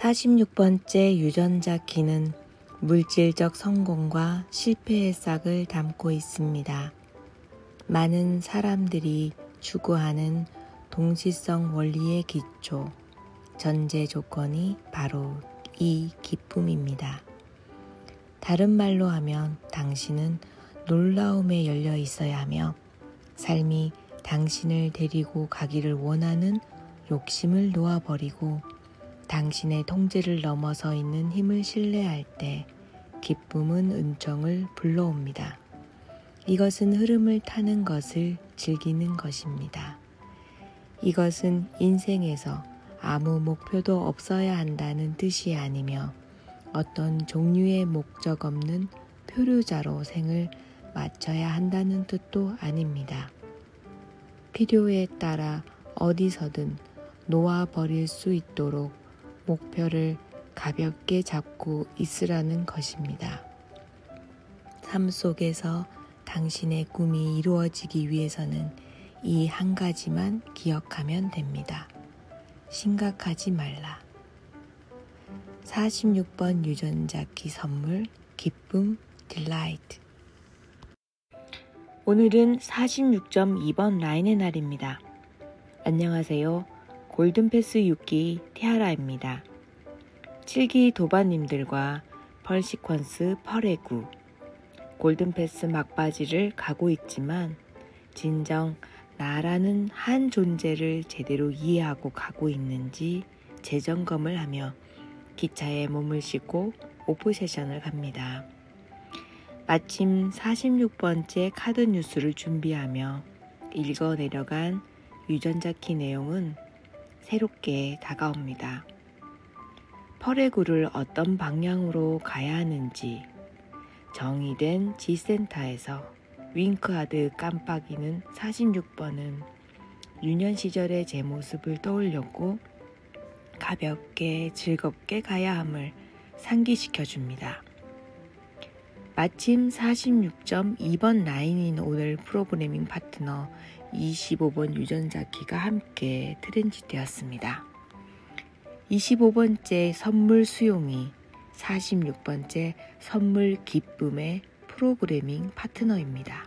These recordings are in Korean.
46번째 유전자 키는 물질적 성공과 실패의 싹을 담고 있습니다. 많은 사람들이 추구하는 동시성 원리의 기초, 전제 조건이 바로 이 기쁨입니다. 다른 말로 하면 당신은 놀라움에 열려 있어야 하며 삶이 당신을 데리고 가기를 원하는 욕심을 놓아버리고 당신의 통제를 넘어서 있는 힘을 신뢰할 때 기쁨은 은총을 불러옵니다. 이것은 흐름을 타는 것을 즐기는 것입니다. 이것은 인생에서 아무 목표도 없어야 한다는 뜻이 아니며 어떤 종류의 목적 없는 표류자로 생을 마쳐야 한다는 뜻도 아닙니다. 필요에 따라 어디서든 놓아버릴 수 있도록 목표를 가볍게 잡고 있으라는 것입니다. 삶 속에서 당신의 꿈이 이루어지기 위해서는 이 한 가지만 기억하면 됩니다. 심각하지 말라. 46번 유전자 키 선물 기쁨 딜라이트. 오늘은 46.2번 라인의 날입니다. 안녕하세요. 골든패스 6기 티아라입니다. 7기 도반님들과 펄시퀀스 펄의9 골든패스 막바지를 가고 있지만 진정 나라는 한 존재를 제대로 이해하고 가고 있는지 재점검을 하며 기차에 몸을 싣고 오프세션을 갑니다. 마침 46번째 카드 뉴스를 준비하며 읽어 내려간 유전자 키 내용은 새롭게 다가옵니다. 펄의 9를 어떤 방향으로 가야 하는지 정의된 G센터에서 윙크하듯 깜빡이는 46번은 유년 시절의 제 모습을 떠올렸고 가볍게 즐겁게 가야 함을 상기시켜줍니다. 마침 46.2번 라인인 오늘 프로그래밍 파트너 25번 유전자 키가 함께 트랜짓되었습니다. 25번째 선물 수용이 46번째 선물 기쁨의 프로그래밍 파트너입니다.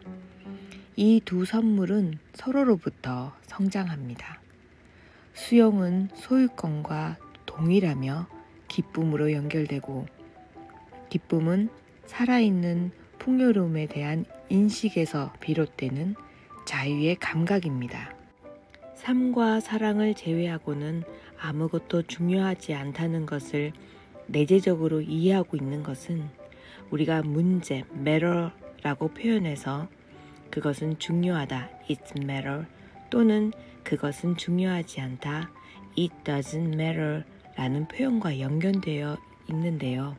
이 두 선물은 서로로부터 성장합니다. 수용은 소유권과 동일하며 기쁨으로 연결되고 기쁨은 살아있는 풍요로움에 대한 인식에서 비롯되는 자유의 감각입니다. 삶과 사랑을 제외하고는 아무것도 중요하지 않다는 것을 내재적으로 이해하고 있는 것은 우리가 문제, matter라고 표현해서 그것은 중요하다, it matter, 또는 그것은 중요하지 않다, it doesn't matter 라는 표현과 연결되어 있는데요.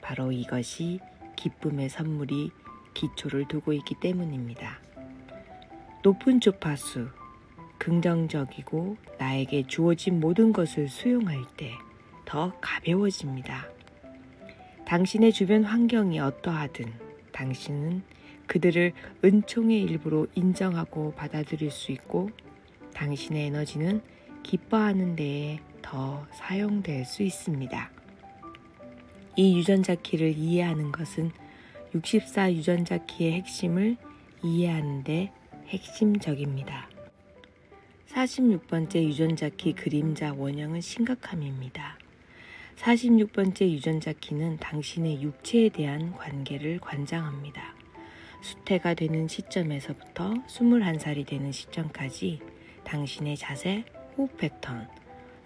바로 이것이 기쁨의 선물이 기초를 두고 있기 때문입니다. 높은 주파수, 긍정적이고 나에게 주어진 모든 것을 수용할 때 더 가벼워집니다. 당신의 주변 환경이 어떠하든 당신은 그들을 은총의 일부로 인정하고 받아들일 수 있고 당신의 에너지는 기뻐하는 데에 더 사용될 수 있습니다. 이 유전자 키를 이해하는 것은 64 유전자 키의 핵심을 이해하는 데 핵심적입니다. 46번째 유전자 키 그림자 원형은 심각함입니다. 46번째 유전자 키는 당신의 육체에 대한 관계를 관장합니다. 수태가 되는 시점에서부터 21살이 되는 시점까지 당신의 자세, 호흡 패턴,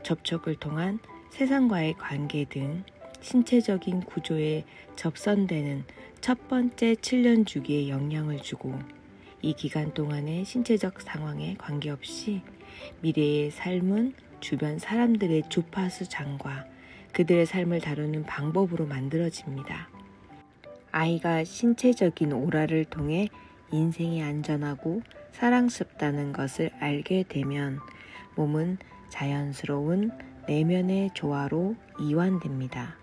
접촉을 통한 세상과의 관계 등 신체적인 구조에 접선되는 첫 번째 7년 주기에 영향을 주고 이 기간 동안의 신체적 상황에 관계없이 미래의 삶은 주변 사람들의 주파수 장과 그들의 삶을 다루는 방법으로 만들어집니다. 아이가 신체적인 오라를 통해 인생이 안전하고 사랑스럽다는 것을 알게 되면 몸은 자연스러운 내면의 조화로 이완됩니다.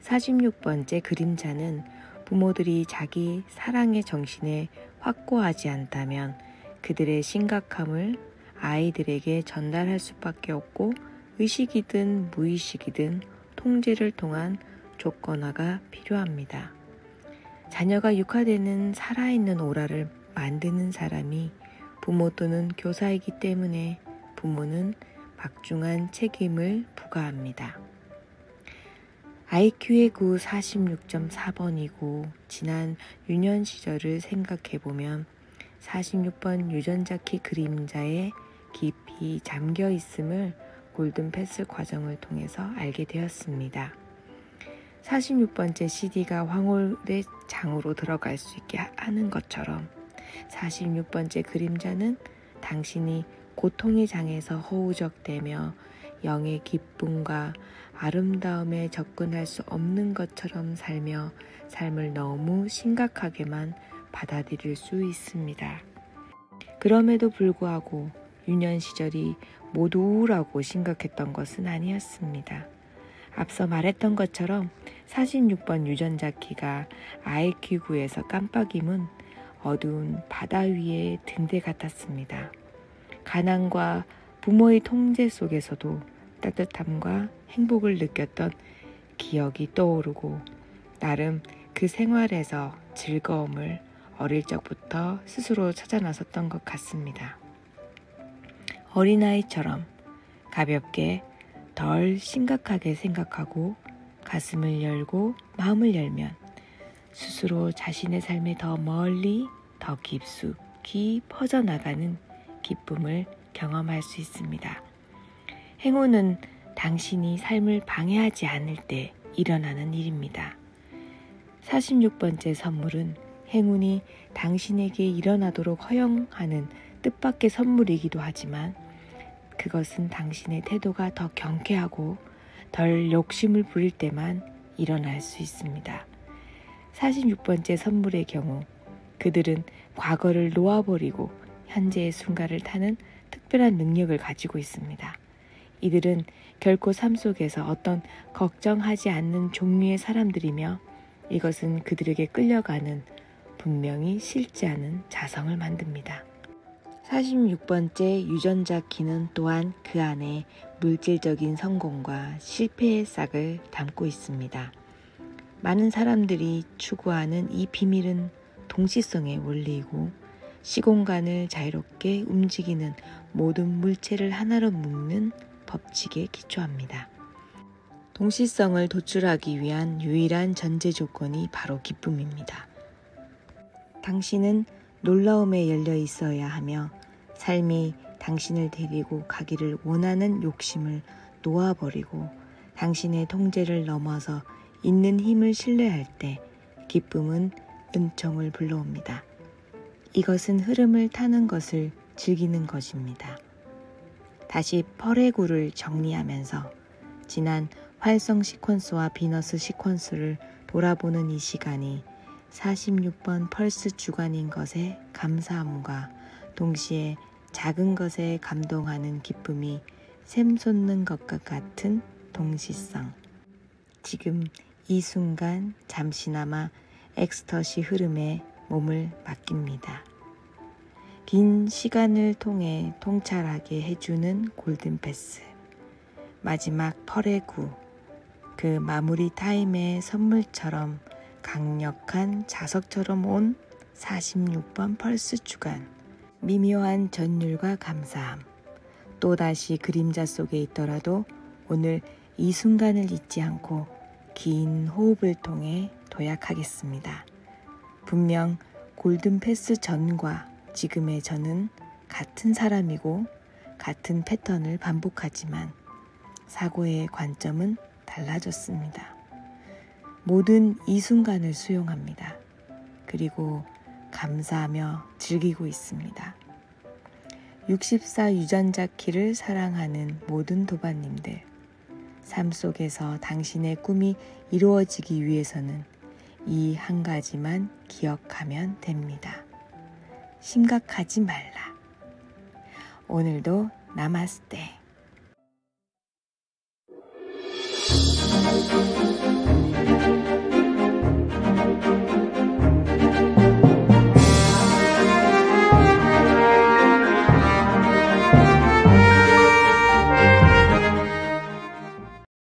46번째 그림자는 부모들이 자기 사랑의 정신에 확고하지 않다면 그들의 심각함을 아이들에게 전달할 수밖에 없고 의식이든 무의식이든 통제를 통한 조건화가 필요합니다. 자녀가 육화되는 살아있는 오라를 만드는 사람이 부모 또는 교사이기 때문에 부모는 막중한 책임을 부과합니다. IQ의 구 46.4번이고 지난 유년 시절을 생각해보면 46번 유전자 키 그림자에 깊이 잠겨 있음을 골든 패스 과정을 통해서 알게 되었습니다. 46번째 CD가 황홀의 장으로 들어갈 수 있게 하는 것처럼 46번째 그림자는 당신이 고통의 장에서 허우적대며 영의 기쁨과 아름다움에 접근할 수 없는 것처럼 살며 삶을 너무 심각하게만 받아들일 수 있습니다. 그럼에도 불구하고 유년 시절이 모두 우울하고 심각했던 것은 아니었습니다. 앞서 말했던 것처럼 46번 유전자 키가 IQ9에서 깜빡임은 어두운 바다 위의 등대 같았습니다. 가난과 부모의 통제 속에서도 따뜻함과 행복을 느꼈던 기억이 떠오르고 나름 그 생활에서 즐거움을 어릴 적부터 스스로 찾아 나섰던 것 같습니다. 어린아이처럼 가볍게 덜 심각하게 생각하고 가슴을 열고 마음을 열면 스스로 자신의 삶에 더 멀리 더 깊숙이 퍼져나가는 기쁨을 경험할 수 있습니다. 행운은 당신이 삶을 방해하지 않을 때 일어나는 일입니다. 46번째 선물은 행운이 당신에게 일어나도록 허용하는 뜻밖의 선물이기도 하지만 그것은 당신의 태도가 더 경쾌하고 덜 욕심을 부릴 때만 일어날 수 있습니다. 46번째 선물의 경우 그들은 과거를 놓아버리고 현재의 순간을 타는 특별한 능력을 가지고 있습니다. 이들은 결코 삶 속에서 어떤 걱정하지 않는 종류의 사람들이며 이것은 그들에게 끌려가는 분명히 싫지 않은 자성을 만듭니다. 46번째 유전자 키는 또한 그 안에 물질적인 성공과 실패의 싹을 담고 있습니다. 많은 사람들이 추구하는 이 비밀은 동시성의 원리이고 시공간을 자유롭게 움직이는 모든 물체를 하나로 묶는 법칙에 기초합니다. 동시성을 도출하기 위한 유일한 전제 조건이 바로 기쁨입니다. 당신은 놀라움에 열려 있어야 하며 삶이 당신을 데리고 가기를 원하는 욕심을 놓아버리고 당신의 통제를 넘어서 있는 힘을 신뢰할 때 기쁨은 은총을 불러옵니다. 이것은 흐름을 타는 것을 즐기는 것입니다. 다시 펄의 구를 정리하면서 지난 활성 시퀀스와 비너스 시퀀스를 돌아보는 이 시간이 46번 펄스 주간인 것에 감사함과 동시에 작은 것에 감동하는 기쁨이 샘솟는 것과 같은 동시성. 지금 이 순간 잠시나마 엑스터시 흐름에 몸을 맡깁니다. 긴 시간을 통해 통찰하게 해주는 골든패스. 마지막 펄의 구. 그 마무리 타임의 선물처럼 강력한 자석처럼 온 46번 펄스 주간. 미묘한 전율과 감사함. 또다시 그림자 속에 있더라도 오늘 이 순간을 잊지 않고 긴 호흡을 통해 도약하겠습니다. 분명 골든 패스 전과 지금의 저는 같은 사람이고 같은 패턴을 반복하지만 사고의 관점은 달라졌습니다. 모든 이 순간을 수용합니다. 그리고 감사하며 즐기고 있습니다. 64 유전자 키를 사랑하는 모든 도반님들, 삶 속에서 당신의 꿈이 이루어지기 위해서는 이 한 가지만 기억하면 됩니다. 심각하지 말라. 오늘도 나마스테.